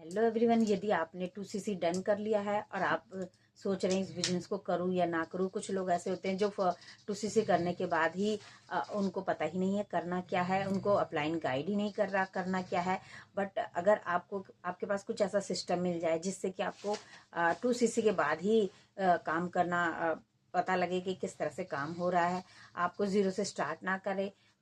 Hello everyone, यदि आपने 2cc done कर लिया है और आप सोच रहे हैं इस बिजनेस को करूं या ना करूं। कुछ लोग ऐसे होते हैं जो 2cc करने के बाद ही उनको पता ही नहीं है करना क्या है, उनको अपलाइन गाइड ही नहीं कर रहा करना क्या है। बट अगर आपके पास कुछ ऐसा सिस्टम मिल जाए जिससे कि आपको 2cc के बाद ही काम करना पता लगे कि किस तरह से काम हो रहा है, आपको जीरो से स्टार्ट ना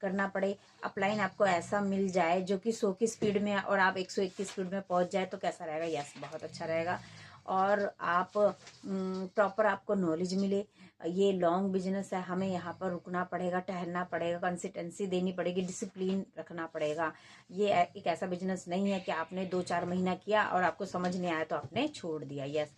करना पड़े, अपलाइन आपको ऐसा मिल जाए जो कि 100 की स्पीड में और आप 101 की स्पीड में पहुंच जाए तो कैसा रहेगा। यस, बहुत अच्छा रहेगा। और आप प्रॉपर आपको नॉलेज मिले। ये लॉन्ग बिजनेस है, हमें यहाँ पर रुकना पड़ेगा, ठहरना पड़ेगा, कंसिस्टेंसी देनी पड़ेगी, डिसिप्लिन रखना पड़ेगा। ये एक ऐसा बिजनेस नहीं है कि आपने 2-4 महीना किया और आपको समझ नहीं आया तो आपने छोड़ दिया। यस,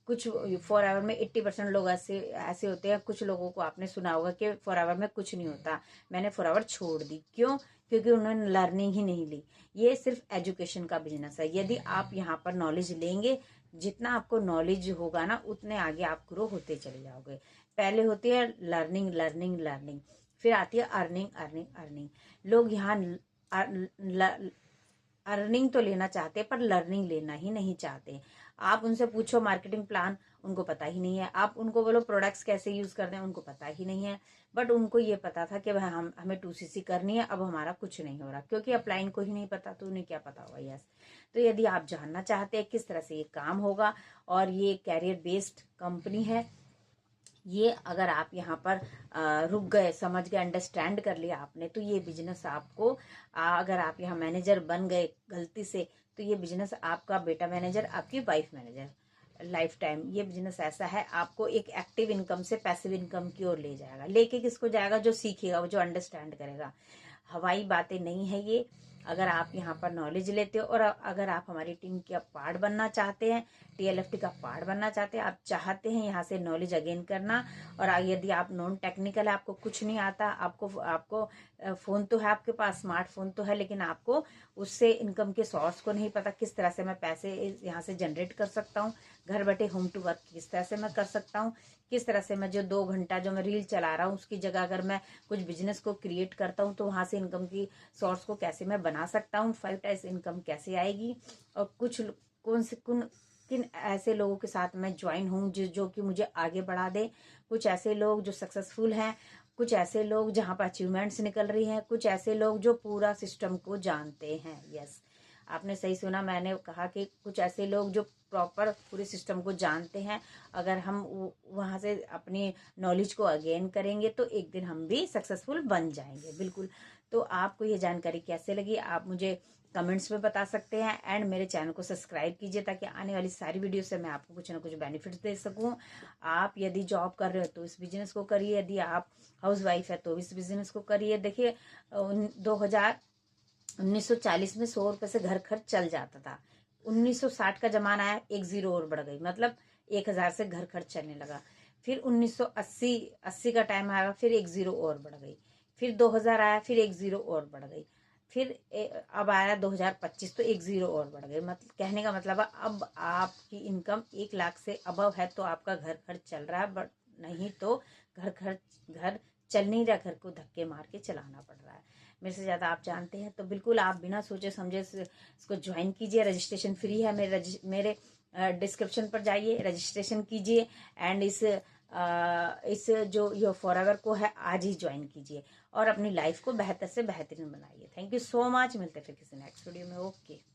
कुछ फॉर आवर में 80% लोग ऐसे ऐसे होते हैं। कुछ लोगों को आपने सुना होगा कि फॉर आवर में कुछ नहीं होता, मैंने फॉर आवर छोड़ दी। क्यों? क्योंकि उन्होंने लर्निंग ही नहीं ली। ये सिर्फ एजुकेशन का बिजनेस है। यदि आप यहाँ पर नॉलेज लेंगे, जितना आपको नॉलेज होगा ना उतने आगे आप ग्रो होते चले जाओगे। पहले होती है लर्निंग लर्निंग लर्निंग, फिर आती है अर्निंग अर्निंग अर्निंग। लोग यहाँ अर्निंग तो लेना चाहते हैं पर लर्निंग लेना ही नहीं चाहते। आप उनसे पूछो मार्केटिंग प्लान, उनको पता ही नहीं है। आप उनको बोलो प्रोडक्ट्स कैसे यूज करते हैं, उनको पता ही नहीं है। बट उनको ये पता था कि भाई हमें 2cc करनी है, अब हमारा कुछ नहीं हो रहा क्योंकि अपलाइन को ही नहीं पता, तो उन्हें क्या पता होगा। यस, तो यदि आप जानना चाहते हैं किस तरह से ये काम होगा, और ये कैरियर बेस्ड कंपनी है, ये अगर आप यहाँ पर रुक गए, समझ गए, अंडरस्टैंड कर लिया आपने, तो ये बिजनेस आपको अगर आप यहाँ मैनेजर बन गए गलती से, तो ये बिजनेस आपका बेटा मैनेजर, आपकी वाइफ मैनेजर लाइफ टाइम। ये बिजनेस ऐसा है, आपको एक एक्टिव इनकम से पैसिव इनकम की ओर ले जाएगा। लेके किसको जाएगा? जो सीखेगा, वो जो अंडरस्टैंड करेगा। हवाई बातें नहीं है ये। अगर आप यहाँ पर नॉलेज लेते हो और अगर आप हमारी टीम का पार्ट बनना चाहते हैं, TLFT का पार्ट बनना चाहते हैं, आप चाहते हैं यहाँ से नॉलेज अगेन करना, और यदि आप नॉन टेक्निकल है, आपको कुछ नहीं आता, आपको फोन तो है आपके पास, स्मार्टफोन तो है, लेकिन आपको उससे इनकम के सोर्स को नहीं पता, किस तरह से मैं पैसे यहाँ से जनरेट कर सकता हूँ, घर बैठे होम टू वर्क किस तरह से मैं कर सकता हूँ, किस तरह से मैं जो 2 घंटा जो मैं रील चला रहा हूँ उसकी जगह अगर मैं कुछ बिजनेस को क्रिएट करता हूँ तो वहां से इनकम की सोर्स को कैसे मैं बना सकता हूँ, 5 टाइम्स इनकम कैसे आएगी, और किन ऐसे लोगों के साथ मैं ज्वाइन हूँ जो कि मुझे आगे बढ़ा दे। कुछ ऐसे लोग जो सक्सेसफुल हैं, कुछ ऐसे लोग जहाँ पर अचीवमेंट्स निकल रही हैं, कुछ ऐसे लोग जो पूरा सिस्टम को जानते हैं। यस, आपने सही सुना, मैंने कहा कि कुछ ऐसे लोग जो प्रॉपर पूरे सिस्टम को जानते हैं। अगर हम वहां से अपनी नॉलेज को अगेन करेंगे तो एक दिन हम भी सक्सेसफुल बन जाएंगे। बिल्कुल। तो आपको ये जानकारी कैसे लगी आप मुझे कमेंट्स में बता सकते हैं, एंड मेरे चैनल को सब्सक्राइब कीजिए ताकि आने वाली सारी वीडियो से मैं आपको कुछ ना कुछ बेनिफिट्स दे सकूं। आप यदि जॉब कर रहे हो तो इस बिजनेस को करिए, यदि आप हाउस वाइफ है तो इस बिजनेस को करिए। देखिए 1940 में 100 रुपए से घर खर्च चल जाता था। 1960 का जमाना आया, एक जीरो और बढ़ गई, मतलब 1000 से घर खर्च चलने लगा। फिर 1980 का टाइम आया, फिर एक जीरो और बढ़ गई। फिर 2000 आया, फिर एक जीरो और बढ़ गई। फिर अब आया 2025 तो एक जीरो और बढ़ गई। मतलब कहने का मतलब है अब आपकी इनकम 1 लाख से अबव है तो आपका घर खर्च चल रहा है, बट नहीं तो घर चल नहीं रहा, घर को धक्के मार के चलाना पड़ रहा है। मेरे से ज्यादा आप जानते हैं, तो बिल्कुल आप बिना सोचे समझे इसको ज्वाइन कीजिए। रजिस्ट्रेशन फ्री है, मेरे डिस्क्रिप्शन पर जाइए, रजिस्ट्रेशन कीजिए, एंड इस जो ये फॉरएवर को है आज ही ज्वाइन कीजिए और अपनी लाइफ को बेहतर से बेहतरीन बनाइए। Thank you so much. मिलते हैं फिर किसी नेक्स्ट वीडियो में। ओके।